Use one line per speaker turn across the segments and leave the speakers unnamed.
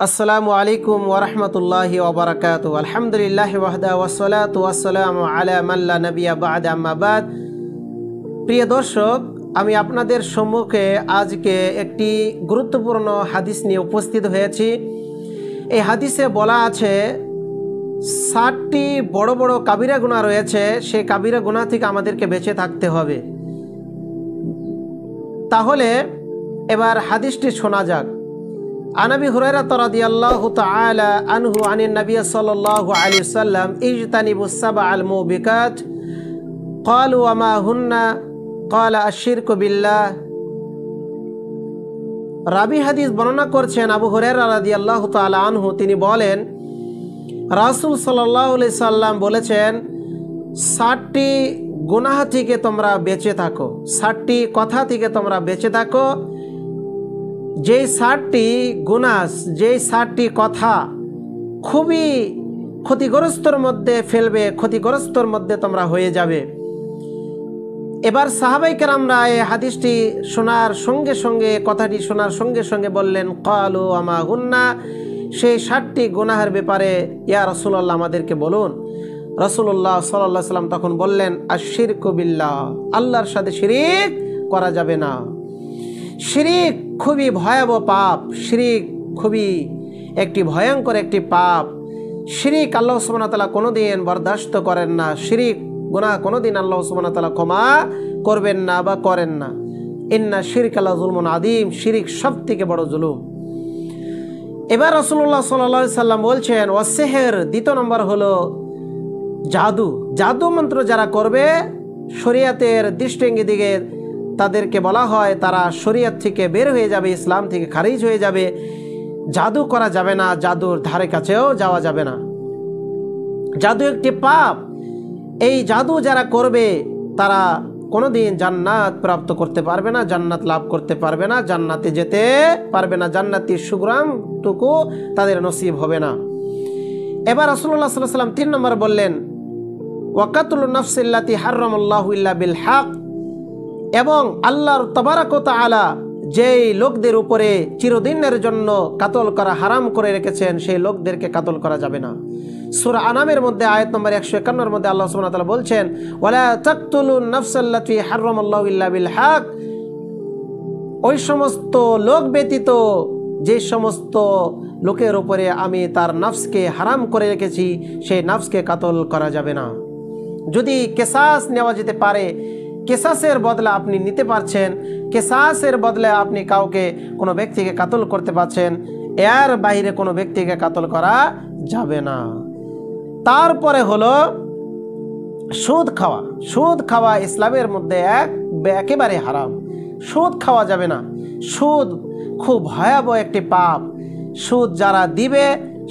আসসালামু আলাইকুম ওরহমতুল্লাহি ওবরাকাতু। আলহামদুলিল্লাহ ওয়াহদা ওয়াসসালাতু ওয়াসসালামু আলা মান লা নাবিয়্যা বা'দা, আম্মা বাদ। প্রিয় দর্শক, আমি আপনাদের সম্মুখে আজকে একটি গুরুত্বপূর্ণ হাদিস নিয়ে উপস্থিত হয়েছি। এই হাদিসে বলা আছে 60টি বড় বড় কাবিরা গুনাহ রয়েছে, সেই কাবিরা গুনাহ থেকে আমাদেরকে বেঁচে থাকতে হবে। তাহলে এবার হাদিসটি শোনা যাক। আন আবি হুরায়রা রাদিয়াল্লাহু তাআলা আনহু আনিন নবী সাল্লাল্লাহু আলাইহি ওয়াসাল্লাম ইজতানিবুস সাবআল মুবিকাত ক্বালু ওয়া মা হুন্না ক্বালা আশ-শিরকু বিল্লাহ। রাবি হাদিস বর্ণনা করছেন আবু হুরায়রা রাদিয়াল্লাহু তাআলা আনহু, তিনি বলেন রাসূল সাল্লাল্লাহু আলাইহি সাল্লাম বলেছেন 60টি গুনাহ থেকে তোমরা বেঁচে থাকো, 60টি কথা থেকে তোমরা বেঁচে থাকো। যেই 60টি গুনাহ, যেই 60টি কথা খুবই ক্ষতিগ্রস্তর মধ্যে ফেলবে, ক্ষতিগ্রস্তর মধ্যে তোমরা হয়ে যাবে। এবার সাহাবায়ে কেরামরা এই হাদিসটি শোনার সঙ্গে সঙ্গে, কথাটি শোনার সঙ্গে সঙ্গে বললেন ক্বালু ওয়া মা হুন্না, সেই 60টি গুনাহের ব্যাপারে ইয়া রাসূলুল্লাহ আমাদেরকে বলুন। রাসূলুল্লাহ সাল্লাল্লাহু আলাইহি ওয়াসাল্লাম তখন বললেন আশ-শিরকু বিল্লাহ, আল্লাহর সাথে শিরিক করা যাবে না। শিরিক খুবই ভয়াবহ পাপ, শিরিক খুবই একটি ভয়ঙ্কর একটি পাপ। শিরিক আল্লাহ সুবহানাহু ওয়া তাআলা কোনোদিন বরদাস্ত করেন না, শিরিক গুনাহ কোনোদিন আল্লাহ সুবহানাহু ওয়া তাআলা ক্ষমা করবেন না বা করেন না। ইন্না শিরকা লা যুলমুন আযীম, শিরিক সবথেকে বড় জুলুম। এবার রাসূলুল্লাহ সাল্লাল্লাহু আলাইহি সাল্লাম বলছেন ওয়া সিহর, দ্বিতীয় নম্বর হলো জাদু। জাদু মন্ত্র যারা করবে শরীয়তের দৃষ্টিভঙ্গি দিকে তাদেরকে বলা হয় তারা শরীয়ত থেকে বের হয়ে যাবে, ইসলাম থেকে খারিজ হয়ে যাবে। জাদু করা যাবে না, জাদুর ধারে কাছেও যাওয়া যাবে না। জাদু একটি পাপ। এই জাদু যারা করবে তারা কোনোদিন জান্নাত প্রাপ্ত করতে পারবে না, জান্নাত লাভ করতে পারবে না, জান্নাতে যেতে পারবে না, জান্নাতের সুগ্রামটুকু তাদের নসিব হবে না। এবার রাসূলুল্লাহ সাল্লাল্লাহু আলাইহি ওয়াসাল্লাম 3 নম্বর বললেন ওয়াকাতুলুন নাফসিল্লাতি হারামাল্লাহু ইল্লা বিল হক, এবং আল্লাহর তাবারাক ওয়া তাআলা যেই লোকদের উপরে চিরদিনের জন্য কাতল করা হারাম করে রেখেছেন সেই লোকদেরকে কাতল করা যাবে না। সূরা আনামের মধ্যে আয়াত নম্বর 151 মধ্যে আল্লাহ সুবহানাহু ওয়া তাআলা বলছেন ওয়ালা তাকতুলুন নাফসাল্লাতী হারামাল্লাহু ইল্লা বিল হক, ওই সমস্ত লোক ব্যতীত যে সমস্ত লোকের উপরে আমি তার নফসকে হারাম করে রেখেছি সেই নফসকে কাতল করা যাবে না। যদি কিসাস নেওয়া যেতে পারে, কিসাসের বদলা আপনি নিতে পারছেন, কিসাসের বদলে আপনি কাউকে কোনো ব্যক্তিকে কাতল করতে পারছেন, এর বাইরে কোনো ব্যক্তিকে কাতল করা যাবে না। তারপরে হলো সুদ খাওয়া। সুদ খাওয়া ইসলামের মধ্যে একেবারে হারাম, সুদ খাওয়া যাবে না। সুদ খুব ভয়াবহ একটি পাপ। সুদ যারা দিবে,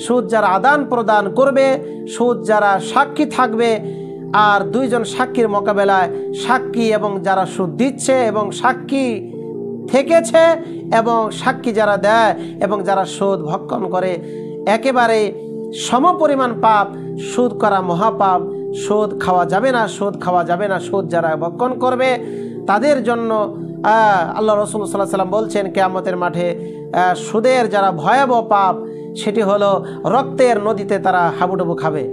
সুদ যারা আদান প্রদান করবে, সুদ যারা সাক্ষী থাকবে, আর দুইজন সাক্ষীর মোকাবেলায় সাক্ষী এবং যারা সুদ দিচ্ছে এবং সাক্ষী থেকেছে এবং সাক্ষী যারা দেয় এবং যারা সুদ ভক্ষণ করে, একেবারে সমপরিমাণ পাপ। সুদ করা মহাপাপ, সুদ খাওয়া যাবে না, সুদ খাওয়া যাবে না। সুদ যারা ভক্ষণ করবে তাদের জন্য আল্লাহ রাসূল সাল্লাল্লাহু আলাইহি ওয়াসাল্লাম বলছেন কিয়ামতের মাঠে সুদের যারা ভয়াবহ পাপ সেটি হলো রক্তের নদীতে তারা হাবুডুবু খাবে।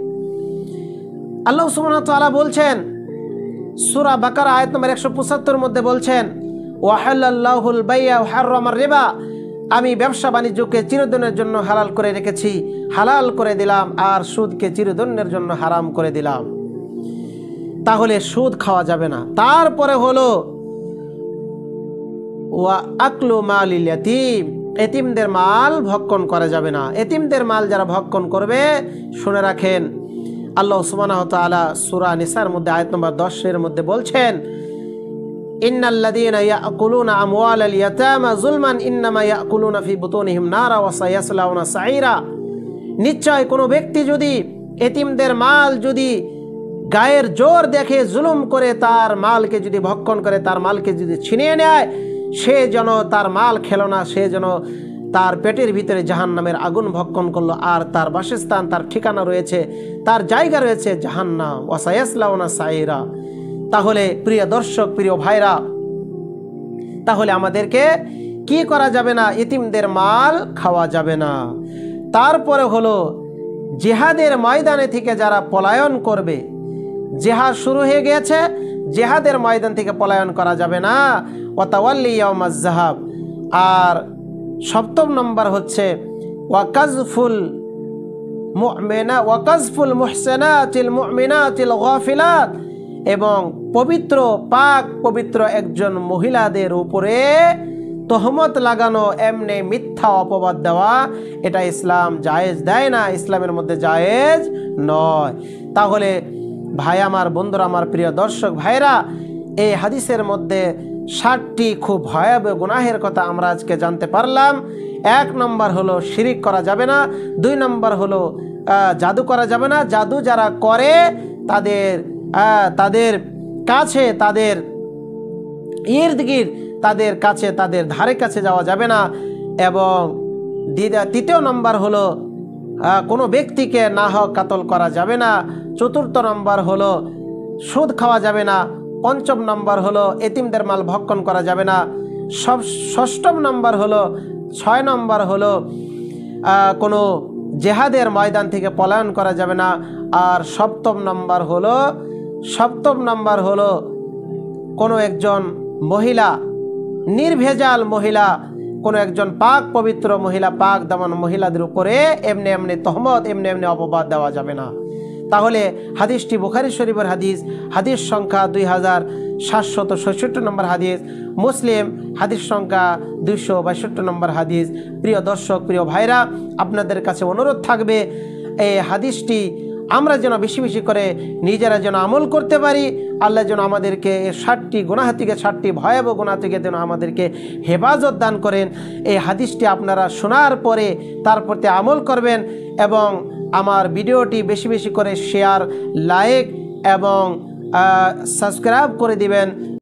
আল্লাহ সুবহানাহু ওয়া তাআলা বলছেন সূরা বাকারা আয়াত নম্বর 175 মধ্যে বলছেন ওয়াহাল্লাল্লাহুল বাই'a ওয়া হাররামার রিবা, আমি ব্যবসা বাণিজ্যকে চিরদিনের জন্য হালাল করে রেখেছি, হালাল করে দিলাম, আর সুদকে চিরদিনের জন্য হারাম করে দিলাম। তাহলে সুদ খাওয়া যাবে না। তারপরে হলো ওয়া আকলু মালিল ইয়াতীম, এতিমদের মাল ভক্ষণ করা যাবে না। এতিমদের মাল যারা ভক্ষণ করবে শুনে রাখেন আল্লাহ সুবহানাহু ওয়া তাআলা সূরা নিসার মধ্যে আয়াত নম্বর 10 মধ্যে বলছেন ইন্নাল্লাযীনা ইয়াকুলুনা আমওয়ালাল ইয়াতামা যুলমান ইন্নামা ইয়াকুলুনা ফি বুতুনিহিম নারা ওয়া সায়াসলাউনা সাইরা, নিশ্চয় কোনো ব্যক্তি যদি এতিমদের মাল যদি গায়ের জোর দেখে জুলুম করে তার মালকে যদি ভক্ষণ করে, তার মালকে যদি ছিনিয়ে নেয়, সে যেন তার মাল খেলো না, সে যেন তার পেটের ভিতরে জাহান্নামের আগুন ভক্ষণ করলো, আর তার বাসস্থান, তার ঠিকানা রয়েছে, তার জায়গা রয়েছে জাহান্নাম, ওয়া সায়াসলাউনা সাইরা। তাহলে প্রিয় দর্শক, প্রিয় ভাইরা, তাহলে আমাদেরকে কি করা যাবে না? এতিমদের মাল খাওয়া যাবে না। তারপরে হলো জিহাদের ময়দানে থেকে যারা পলায়ন করবে, জিহাদ শুরু হয়ে গিয়েছে, জিহাদের ময়দান থেকে পলায়ন করা যাবে না। ওয়াতাওয়াল্লি ইয়াউমাজ যাহাব। আর সপ্তম নম্বর হচ্ছে ওয়াকাজফুল মুহসিনাতিল মুমিনাতিল গাফিলাত, এবং পবিত্র পাক পবিত্র একজন মহিলাদের উপরে তহমত লাগানো, এমনি মিথ্যা অপবাদ দেওয়া, এটা ইসলাম জায়েজ দেয় না, ইসলামের মধ্যে জায়েজ নয়। তাহলে ভাই আমার, বন্ধুরা আমার, প্রিয় দর্শক ভাইরা, এই হাদিসের মধ্যে 60টি খুব ভয়াবহ গুনাহের কথা আমরা আজকে জানতে পারলাম। 1 নম্বর হলো শিরিক করা যাবে না। 2 নম্বর হলো জাদু করা যাবে না। জাদু যারা করে তাদের কাছে, তাদের ইর্দ গির্দ, তাদের কাছে, তাদের ধারে কাছে যাওয়া যাবে না। এবং 3 নম্বর হলো কোনো ব্যক্তিকে নাহক কাতল করা যাবে না। 4 নম্বর হলো সুদ খাওয়া যাবে না। 5 নম্বর হলো এতিমদের মাল ভক্ষণ করা যাবে না। 6 নম্বর হলো 6 নম্বর হলো কোনো জেহাদের ময়দান থেকে পলায়ন করা যাবে না। আর 7 নম্বর হলো কোনো একজন মহিলা, নির্ভেজাল মহিলা, কোনো একজন পাক পবিত্র মহিলা, পাক দামান মহিলাদের উপরে এমনি এমনি তহমত, এমনি এমনি অপবাদ দেওয়া যাবে না। তাহলে হাদিসটি বুখারী শরীফের হাদিস, হাদিস সংখ্যা 2766 নম্বর হাদিস, মুসলিম হাদিস সংখ্যা 262 নম্বর হাদিস। প্রিয় দর্শক, প্রিয় ভাইরা, আপনাদের কাছে অনুরোধ থাকবে এই হাদিসটি আমরা যেন বেশি বেশি করে নিজেরা যেন আমল করতে পারি। আল্লাহ যেন আমাদেরকে 60টি গুনাহ থেকে, 60টি ভয়াবহ গুনাহ থেকে যেন আমাদেরকে হেফাজত দান করেন। এই হাদিসটি আপনারা শোনার পরে তার প্রতি আমল করবেন এবং আমার ভিডিওটি বেশি বেশি করে শেয়ার, লাইক এবং সাবস্ক্রাইব করে দিবেন।